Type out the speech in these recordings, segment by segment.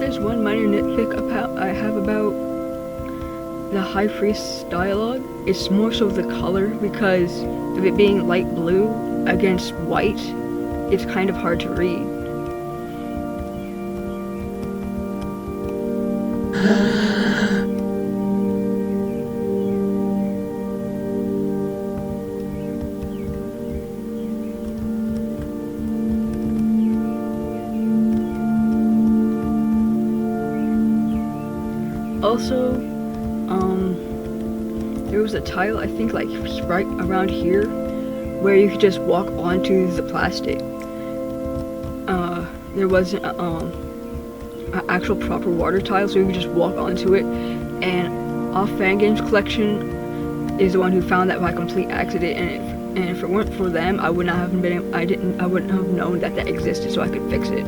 There's one minor nitpick I have about the High Priest's dialogue. It's more so the color, because of it being light blue against white, it's kind of hard to read. Also, there was a tile, I think like right around here, where you could just walk onto the plastic. There wasn't an actual proper water tile, so you could just walk onto it. And Off Fan Games Collection is the one who found that by complete accident, and if it weren't for them, I would not have been. I wouldn't have known that existed, so I could fix it.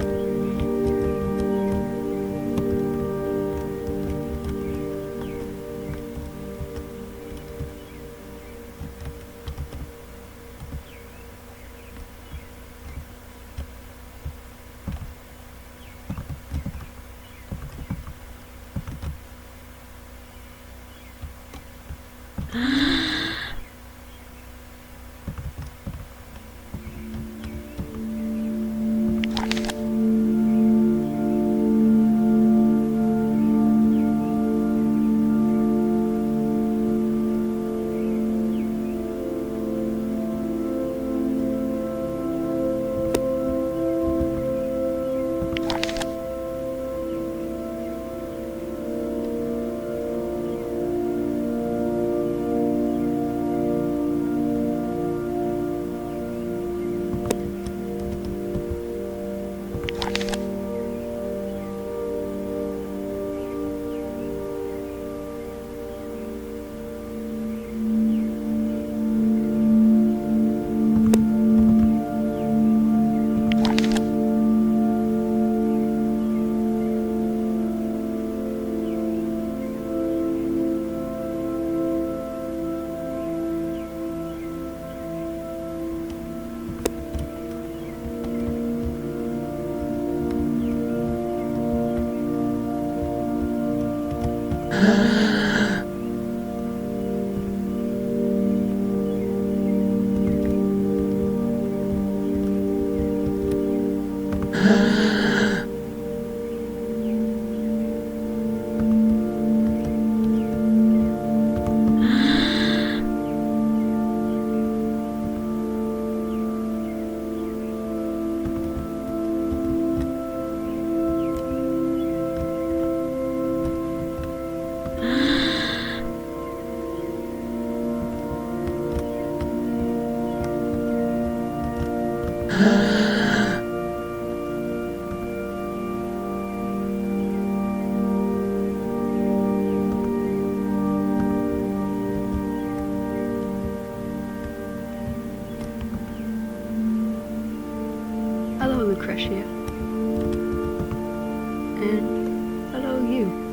Crash here. And hello you.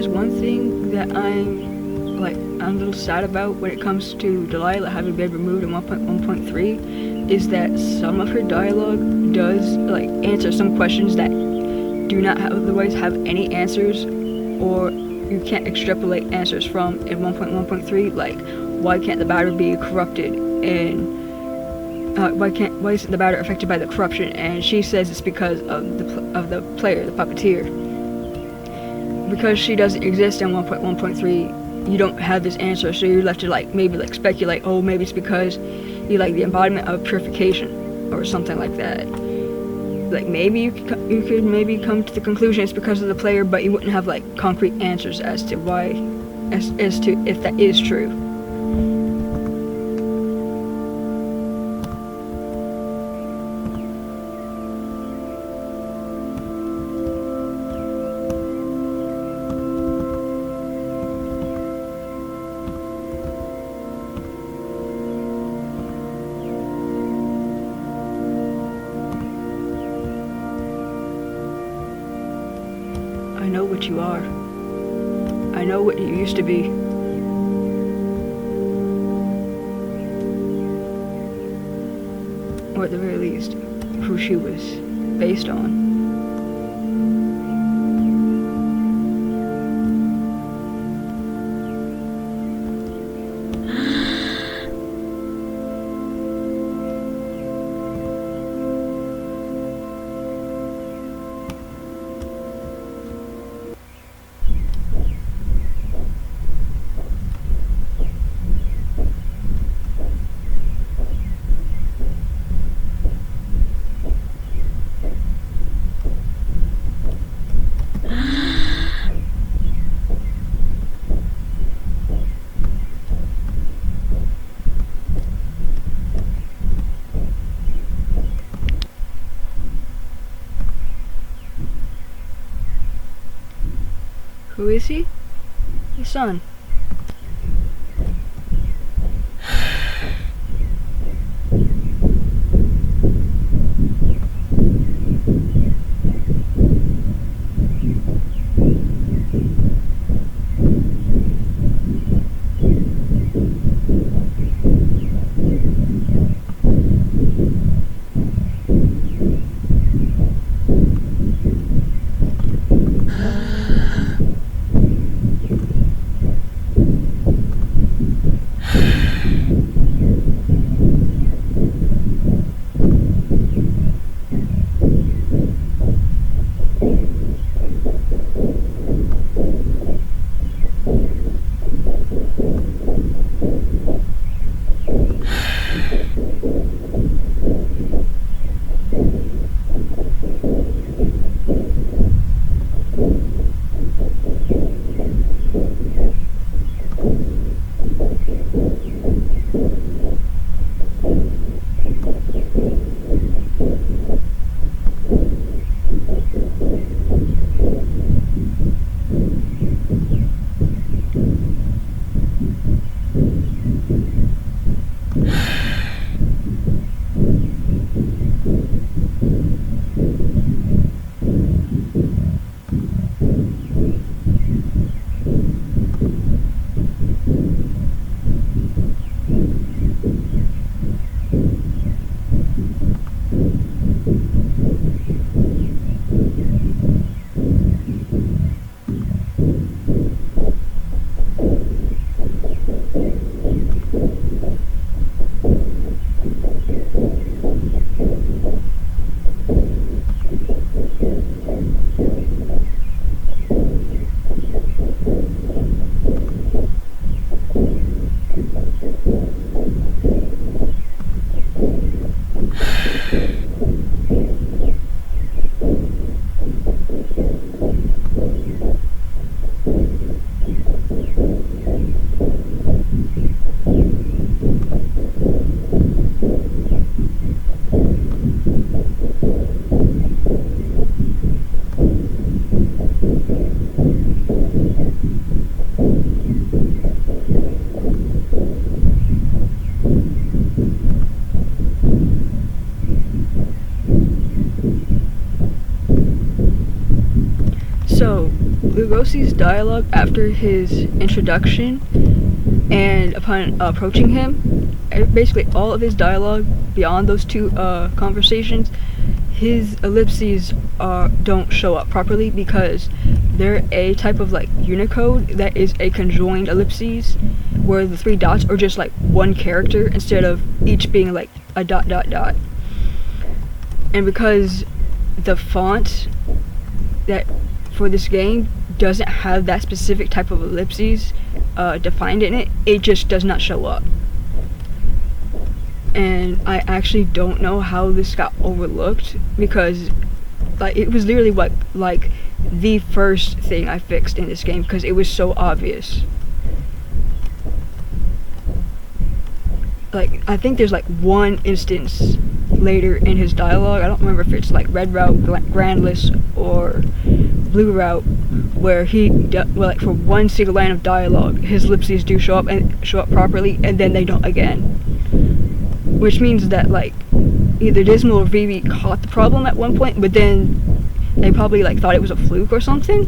One thing that I'm a little sad about when it comes to Delilah having been removed in 1.1.3 is that some of her dialogue does answer some questions that do not otherwise have any answers, or you can't extrapolate answers from in 1.1.3. Like, why can't the batter be corrupted, and why isn't the batter affected by the corruption? And she says it's because of the player, the puppeteer. Because she doesn't exist in 1.1.3, you don't have this answer, so you're left to maybe speculate, oh, maybe it's because you the embodiment of purification or something like that. Maybe you could maybe come to the conclusion it's because of the player, but you wouldn't have concrete answers as to why, as to if that is true. I know what you are. I know what you used to be. Or at the very least, who she was based on. Who is he? Your son. So, Lugosi's dialogue after his introduction and upon approaching him, basically all of his dialogue beyond those two conversations, his ellipses don't show up properly because they're a type of like Unicode that is a conjoined ellipses, where the three dots are just like one character instead of each being like a dot dot dot. And because the font that for this game doesn't have that specific type of ellipses defined in it, it just does not show up. And I actually don't know how this got overlooked because like it was literally like the first thing I fixed in this game because it was so obvious. Like I think there's like one instance later in his dialogue, I don't remember if it's like Red Route, Grandless, or Blue Route, where like for one single line of dialogue, his ellipses do show up properly, and then they don't again. Which means that like either Dismal or Vivi caught the problem at one point, but then they probably like thought it was a fluke or something.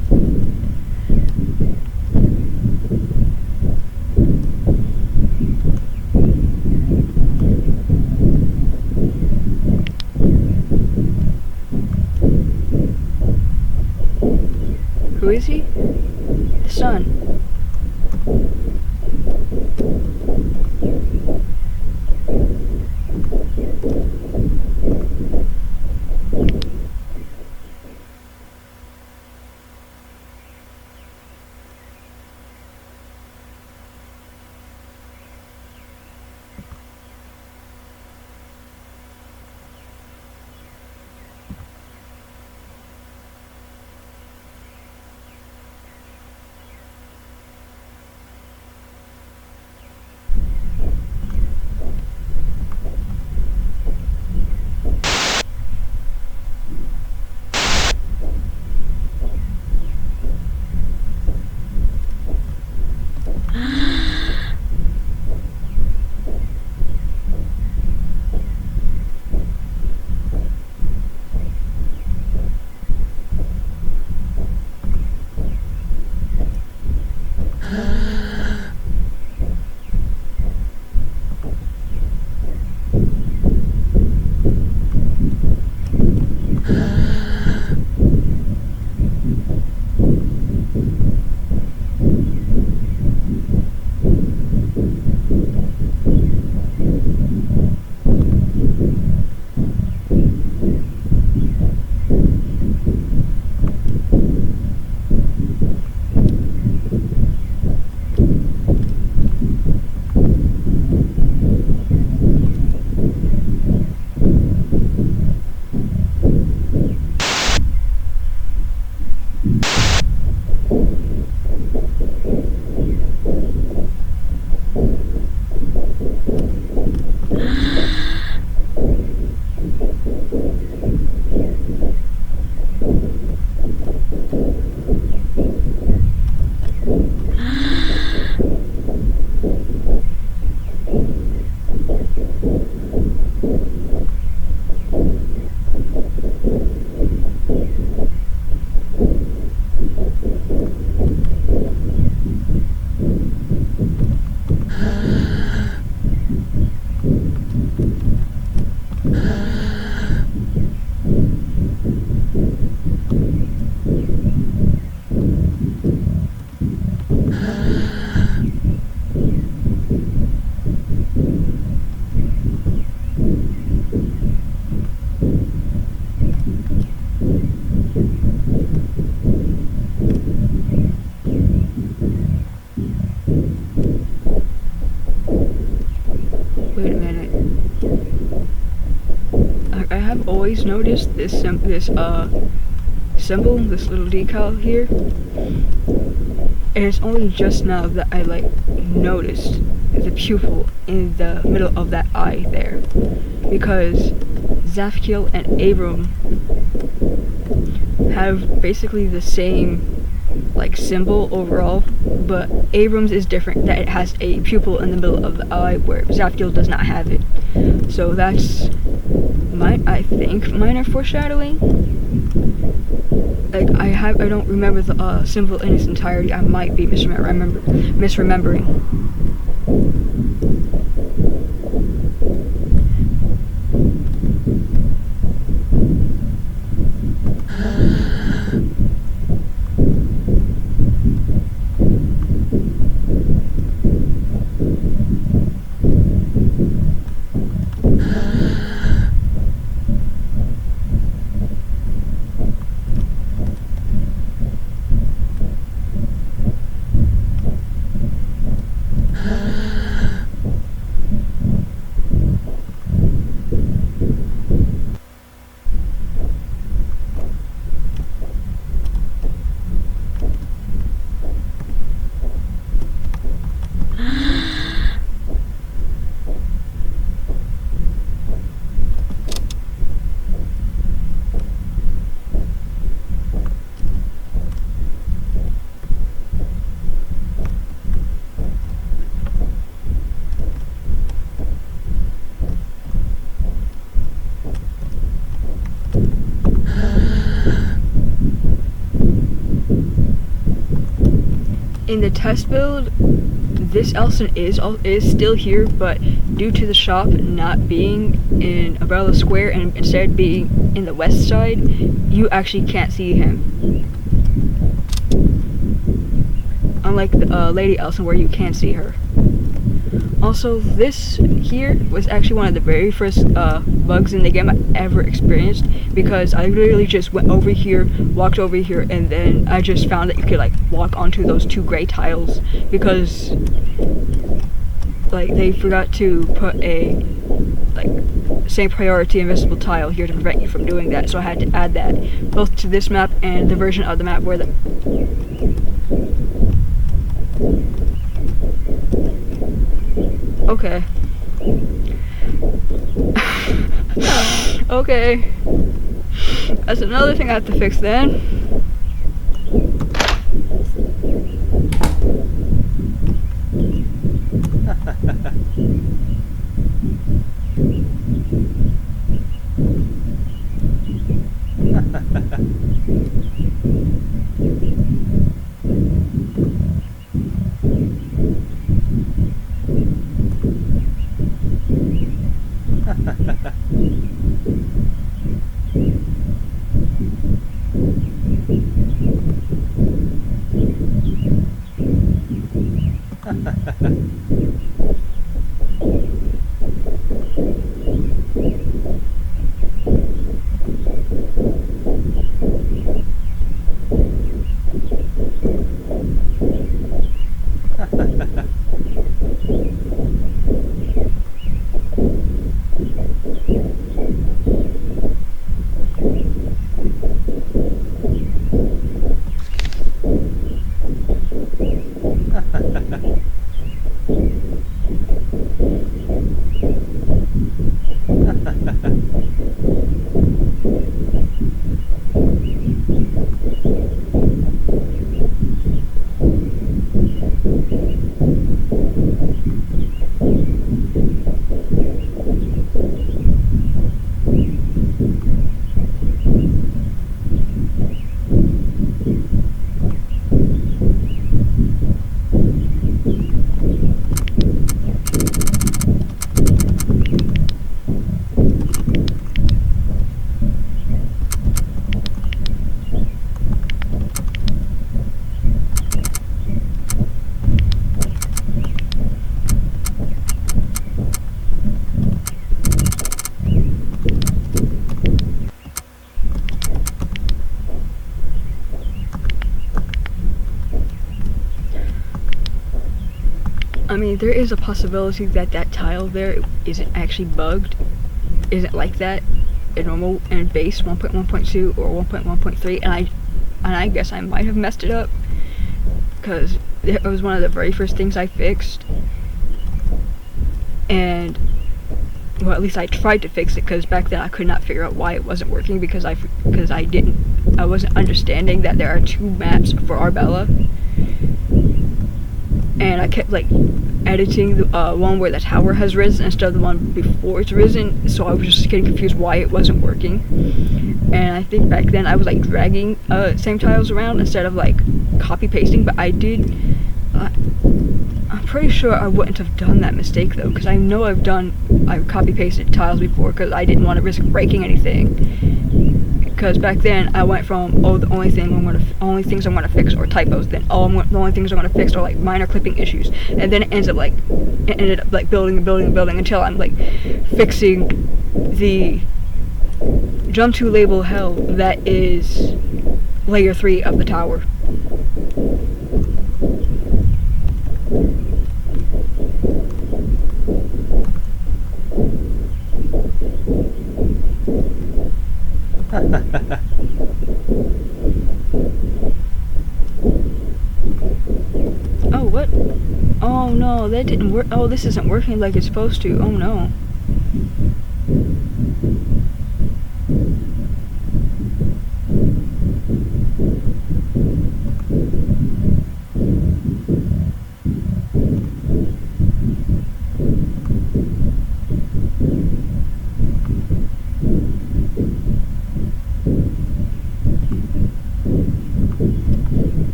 Who is he? The sun. Wait a minute. I have always noticed this symbol, this little decal here, and it's only just now that I like noticed the pupil in the middle of that eye there, because Zafkiel and Abram have basically the same like symbol overall, but Abrams is different, that it has a pupil in the middle of the eye where Zafkiel does not have it. So that's I think minor foreshadowing. Like I don't remember the symbol in its entirety. I might be misremembering. In the test build, this Elson is still here, but due to the shop not being in Umbrella Square and instead being in the west side, you actually can't see him. Unlike the Lady Elson, where you can see her. Also, this here was actually one of the very first bugs in the game I ever experienced, because I literally just went over here, walked over here, and then I just found that you could like walk onto those two gray tiles, because like they forgot to put a like same priority invisible tile here to prevent you from doing that, so I had to add that both to this map and the version of the map where the okay. Okay. That's another thing I have to fix then. mean, there is a possibility that that tile there isn't actually bugged, isn't like that in normal and base 1.1.2 or 1.1.3, and I guess I might have messed it up because it was one of the very first things I fixed, and well, at least I tried to fix it, because back then I could not figure out why it wasn't working, because I wasn't understanding that there are 2 maps for Arbella, and I kept like editing the one where the tower has risen instead of the one before it's risen, so I was just getting confused why it wasn't working. And I think back then I was like dragging same tiles around instead of like copy pasting, but I did. I'm pretty sure I wouldn't have done that mistake though, because I know I've copy pasted tiles before, because I didn't want to risk breaking anything. Because back then I went from, oh, the only things I'm gonna fix are typos. Then the only things I'm gonna fix are like minor clipping issues, and then it ended up like building until I'm like fixing the jump to label hell that is layer 3 of the tower. Oh, what? Oh no, that didn't work. Oh, this isn't working like it's supposed to. Oh no.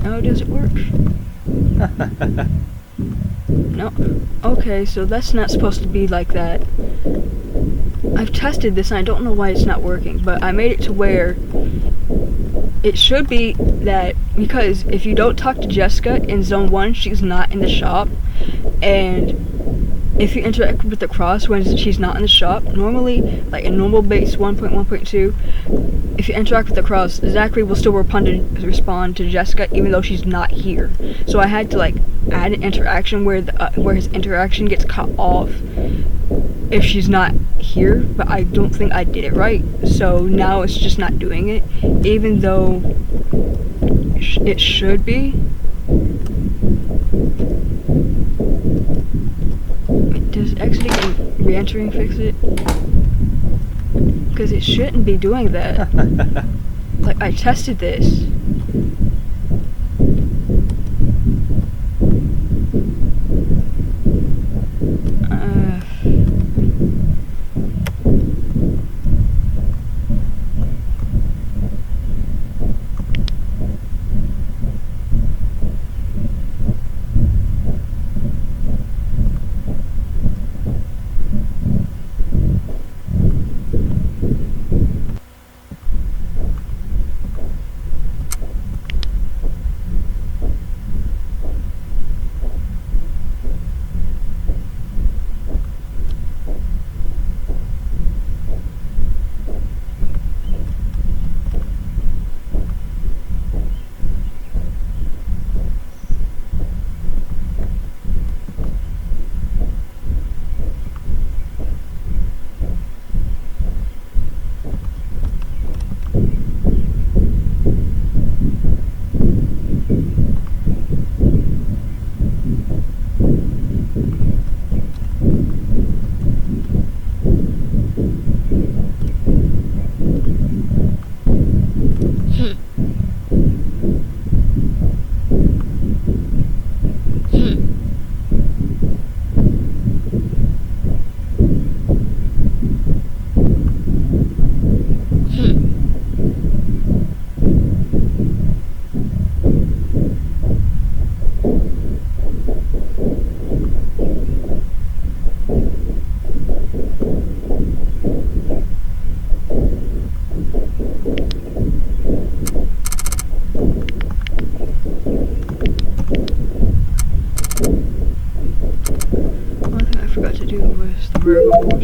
Oh, does it work? No. Okay, so that's not supposed to be like that. I've tested this and I don't know why it's not working, but I made it to where it should be that, because if you don't talk to Jessica in zone 1, she's not in the shop, and if you interact with the cross when she's not in the shop, normally, like in normal base 1.1.2, if you interact with the cross, Zachary will still respond to Jessica even though she's not here. So I had to like add an interaction where his interaction gets cut off if she's not here, but I don't think I did it right. So now it's just not doing it, even though it should be. Does exiting and re-entering fix it? Because it shouldn't be doing that. Like, I tested this.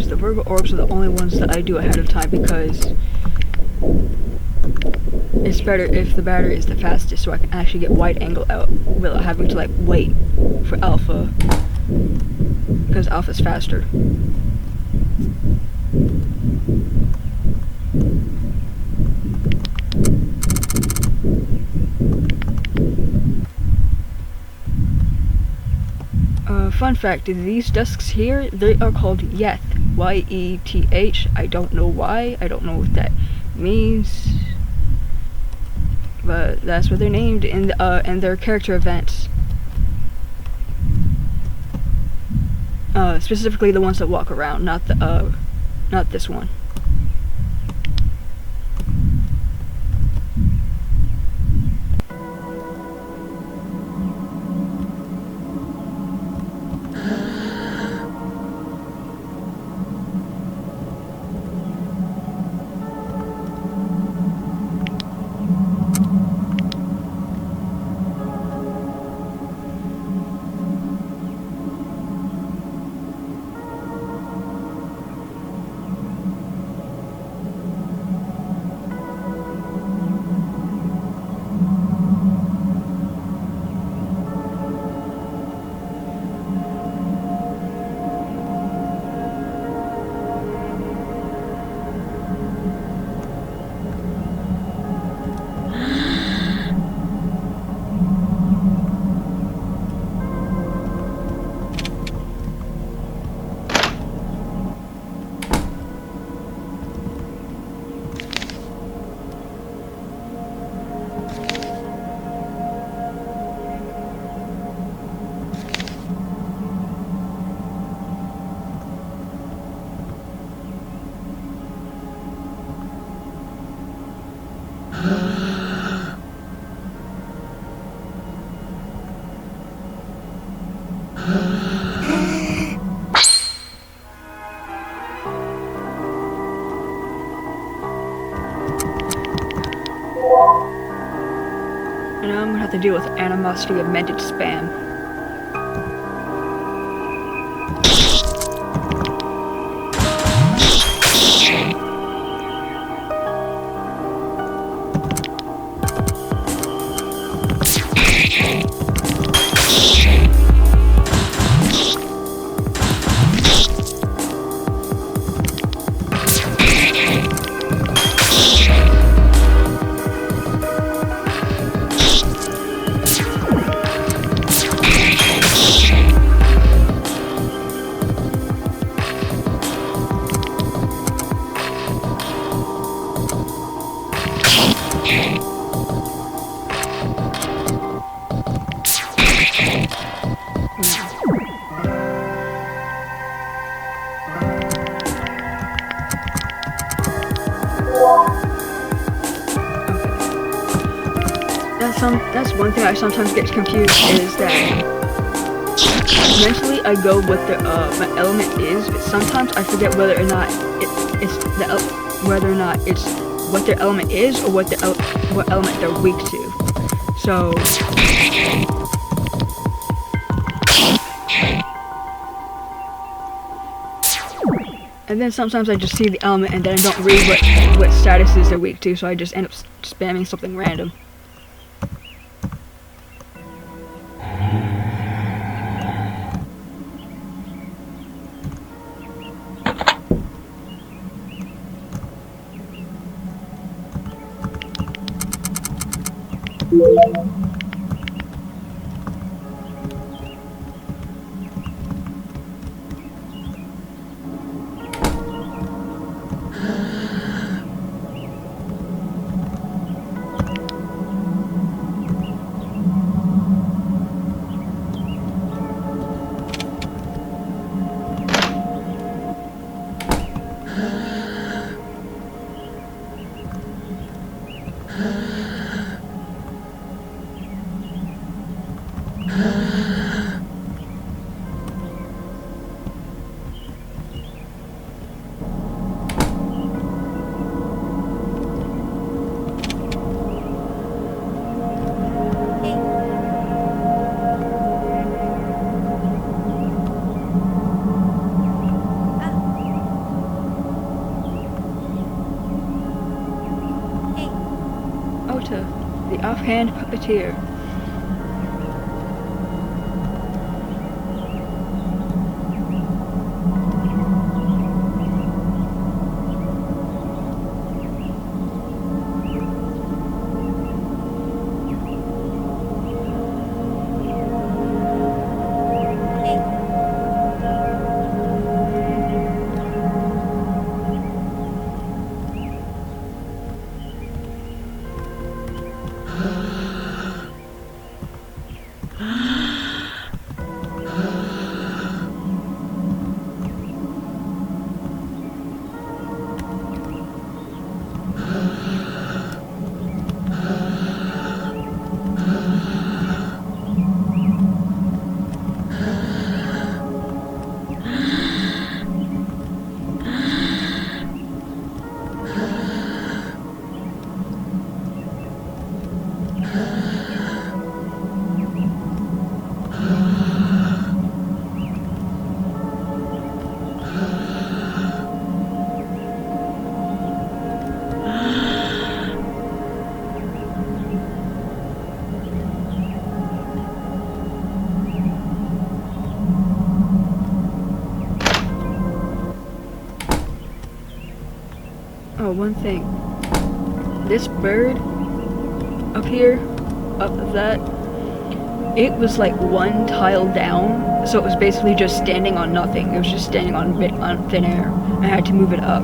The Virgo orbs are the only ones that I do ahead of time, because it's better if the battery is the fastest, so I can actually get wide angle out without having to like wait for alpha, because alpha's faster. Fun fact, these desks here, they are called Yeth. Y-E-T-H. I don't know why. I don't know what that means. But that's what they're named in their character events. Specifically the ones that walk around, not this one. And now I'm gonna have to deal with animosity amended spam. That's one thing I sometimes get confused is that mentally I go what the my element is, but sometimes I forget whether or not it's what their element is or what element they're weak to. So and then sometimes I just see the element and then I don't read what statuses they're weak to, so I just end up spamming something random. offhand puppeteer. Oh, one thing. This bird up here, up that, it was like one tile down, so it was basically just standing on nothing. It was just standing on thin air. I had to move it up.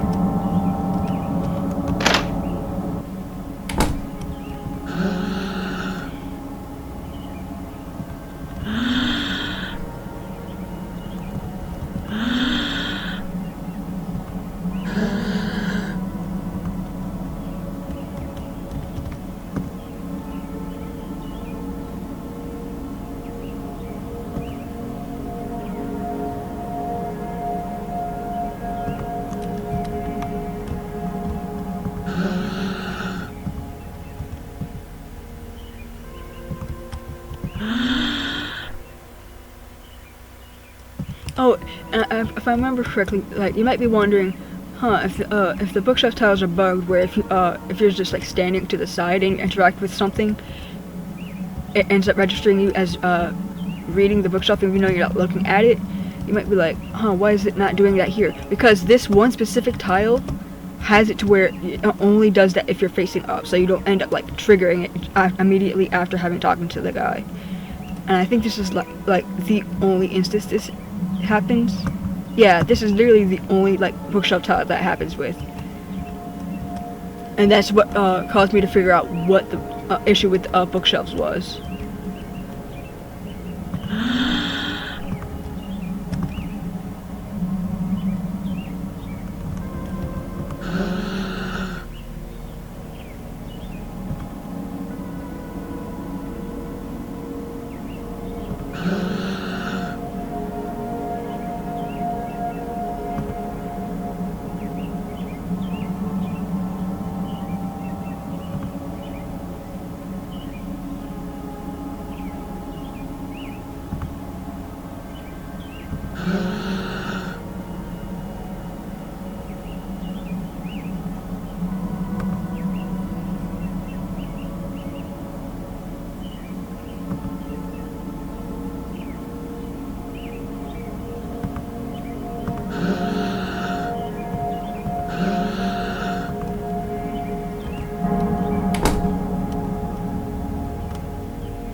Oh, and if I remember correctly, like, you might be wondering, if the bookshelf tiles are bugged, where if you're just like standing to the side and you interact with something, it ends up registering you as reading the bookshelf even though you're not looking at it. You might be like, why is it not doing that here? Because this one specific tile has it to where it only does that if you're facing up, so you don't end up like triggering it immediately after having talked to the guy. And I think this is like the only instance this happens. Yeah, this is literally the only like bookshelf tile that happens with, and that's what caused me to figure out what the issue with bookshelves was.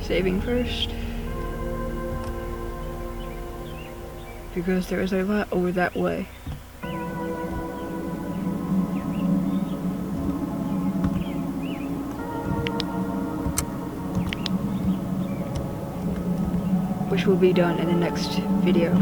Saving first, because there is a lot over that way. Which will be done in the next video.